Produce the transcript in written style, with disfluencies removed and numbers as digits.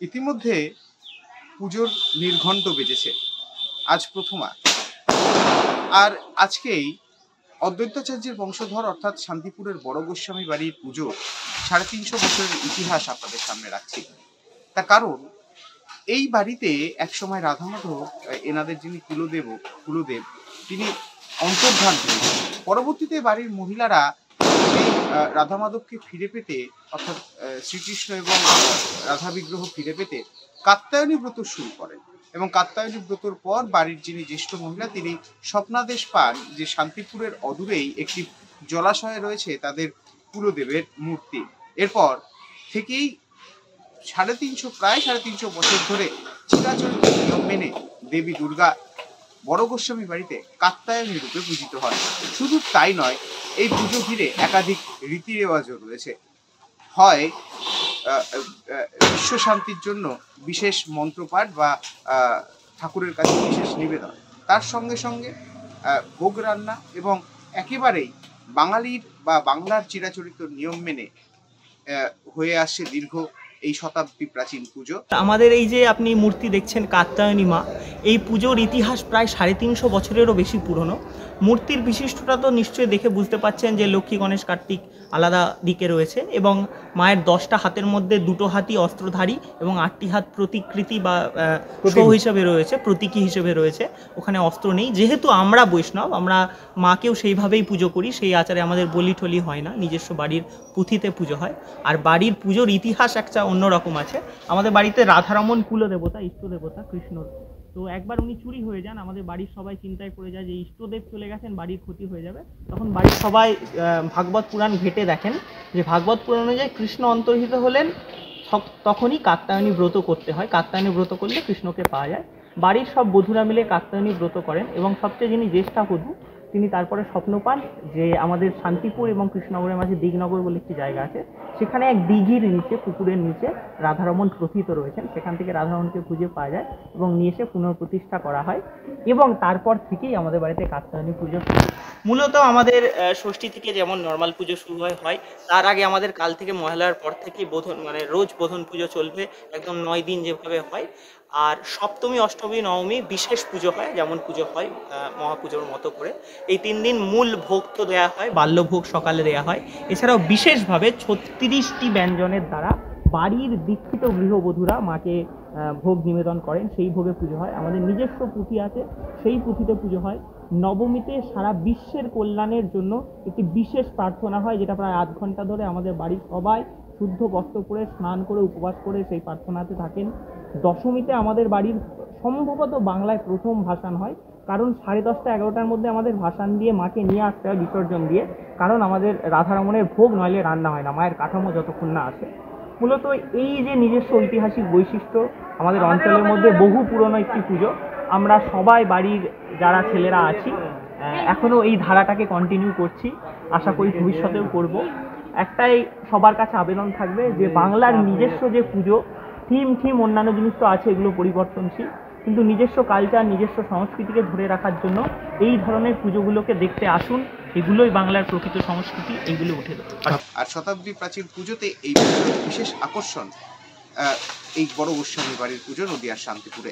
ইতিমধ্যে পুজোর নির্ঘণ্ট বেজেছে। আজ প্রথমা। আর আজকেই অদ্বৈতাচার্যের বংশধর অর্থাৎ শান্তিপুরের বড় গোস্বামী বাড়ির পুজো ৩৫০ বছরের ইতিহাস আপনাদের সামনে রাখছি। তার কারণ এই বাড়িতে একসময় রাধা মাধব এনাদের যিনি কুলদেব তিনি অন্তর্ধান হয়েছেন। পরবর্তীতে বাড়ির মহিলারা সেই রাধা মাধবকে ফিরে পেতে অর্থাৎ শ্রীকৃষ্ণ এবং রাধা বিগ্রহ ফিরে পেতে কাত্যায়নী ব্রত শুরু করেন এবং কাত্যায়নী ব্রতর পর বাড়ির যিনি জ্যেষ্ঠ মহিলা তিনি স্বপ্নাদেশ পান যে শান্তিপুরের অদূরেই একটি জলাশয়ে রয়েছে তাদের কুলদেবের মূর্তি। এরপর থেকেই প্রায় সাড়ে তিনশো বছর ধরে চিরাচরিত নিয়ম মেনে দেবী দুর্গা বড় গোস্বামী বাড়িতে কাত্যায়নী রূপে পূজিত হয়। শুধু তাই নয়, এই পুজো ঘিরে একাধিক রীতি রেওয়াজও রয়েছে। হয় বিশ্ব শান্তির জন্য বিশেষ মন্ত্রপাঠ বা ঠাকুরের কাছে বিশেষ নিবেদন, তার সঙ্গে সঙ্গে ভোগ রান্না এবং একেবারেই বাঙালির বা বাংলার চিরাচরিত নিয়ম মেনে হয়ে আসছে দীর্ঘ এই শতাব্দী প্রাচীন পুজো। আমাদের এই যে আপনি মূর্তি দেখছেন কাত্যায়নী মা, এই পুজোর ইতিহাস প্রায় ৩৫০ বছরেরও বেশি পুরনো। মূর্তির বিশিষ্টতা তো নিশ্চয়ই দেখে বুঝতে পারছেন যে লক্ষ্মী গণেশ কার্তিক আলাদা দিকে রয়েছে এবং মায়ের ১০টা হাতের মধ্যে ২টো হাতই অস্ত্রধারী এবং ৮টি হাত প্রতিকৃতি বা শো হিসেবে রয়েছে, প্রতীকী হিসেবে রয়েছে। ওখানে অস্ত্র নেই। যেহেতু আমরা বৈষ্ণব, আমরা মাকেও সেইভাবেই পুজো করি, সেই আচারে আমাদের বলি টলি হয় না, নিজস্ব বাড়ির পুঁথিতে পুজো হয়। আর বাড়ির পুজোর ইতিহাস একটা অন্যরকম আছে। আমাদের বাড়িতে রাধারমণ কুলদেবতা, ইষ্টদেবতা কৃষ্ণর, তো একবার উনি চুরি হয়ে যান। আমাদের বাড়ির সবাই চিন্তায় পড়ে যায় যে ইষ্টদেব চলে গেছেন, বাড়ির ক্ষতি হয়ে যাবে। তখন বাড়ির সবাই ভাগবত পুরাণ ঘেটে দেখেন যে ভাগবত পুরাণ অনুযায়ী কৃষ্ণ অন্তর্হিত হলেন, তখনই কাত্যায়নী ব্রত করতে হয়। কাত্যায়নী ব্রত করলে কৃষ্ণকে পাওয়া যায়। বাড়ির সব বধূরা মিলে কাত্যায়নী ব্রত করেন এবং সবচেয়ে যিনি জ্যেষ্ঠা বধূ তিনি তারপরে স্বপ্ন পান যে আমাদের শান্তিপুর এবং কৃষ্ণনগরের মাঝে দিগনগর বলে একটি জায়গা আছে, সেখানে এক দিঘির নিচে, পুকুরের নিচে রাধারমণ প্রথিত রয়েছেন। সেখান থেকে রাধারমণকে খুঁজে পাওয়া যায় এবং নিয়ে এসে পুনঃপ্রতিষ্ঠা করা হয় এবং তারপর থেকেই আমাদের বাড়িতে কাত্যায়নী পুজো শুরু। মূলত আমাদের ষষ্ঠী থেকে যেমন নর্মাল পুজো শুরু হয়, তার আগে আমাদের কাল থেকে মহালয়ার পর থেকেই বোধন, মানে রোজ বোধন পুজো চলবে একদম ৯ দিন যেভাবে হয়। আর সপ্তমী, অষ্টমী, নবমী বিশেষ পুজো হয়, যেমন পুজো হয় মহাপুজোর মতো করে। এই ৩ দিন মূল ভোগ তো দেওয়া হয়, বাল্যভোগ সকালে দেওয়া হয়। এছাড়াও বিশেষভাবে ৩৬টি ব্যঞ্জনের দ্বারা বাড়ির দীক্ষিত গৃহবধূরা মাকে ভোগ নিবেদন করেন, সেই ভোগে পুজো হয়। আমাদের নিজস্ব পুঁথি আছে, সেই পুঁথিতে পুজো হয়। নবমীতে সারা বিশ্বের কল্যাণের জন্য একটি বিশেষ প্রার্থনা হয়, যেটা প্রায় ৮ ঘন্টা ধরে আমাদের বাড়ির সবাই শুদ্ধ বস্ত্র পরে স্নান করে উপবাস করে সেই প্রার্থনাতে থাকেন। দশমীতে আমাদের বাড়ির সম্ভবত বাংলায় প্রথম ভাসান হয়, কারণ 10:30 11টার মধ্যে আমাদের ভাসান দিয়ে মাকে নিয়ে আসতে হয় বিসর্জন দিয়ে, কারণ আমাদের রাধারমণের ভোগ নইলে রান্না হয় না, মায়ের কাঠামো যতক্ষণ না আসে। মূলত এই যে নিজস্ব ঐতিহাসিক বৈশিষ্ট্য, আমাদের অঞ্চলের মধ্যে বহু পুরনো একটি পুজো। আমরা সবাই বাড়ির যারা ছেলেরা আছি এখনও এই ধারাটাকে কন্টিনিউ করছি, আশা করি ভবিষ্যতেও করব। একটাই সবার কাছে আবেদন থাকবে যে বাংলার নিজস্ব যে পুজো, থিম অন্যান্য জিনিস তো আছে, এগুলো পরিবর্তনশীল, কিন্তু নিজস্ব কালচার, নিজস্ব সংস্কৃতিকে ধরে রাখার জন্য এই ধরনের পুজোগুলোকে দেখতে আসুন। এগুলোই বাংলার প্রকৃত সংস্কৃতি, এইগুলো উঠে দেবে। আর শতাব্দী প্রাচীন পুজোতে এই বিশেষ আকর্ষণ এই বড় গোস্বামী বাড়ির পুজো নদিয়ার শান্তিপুরে।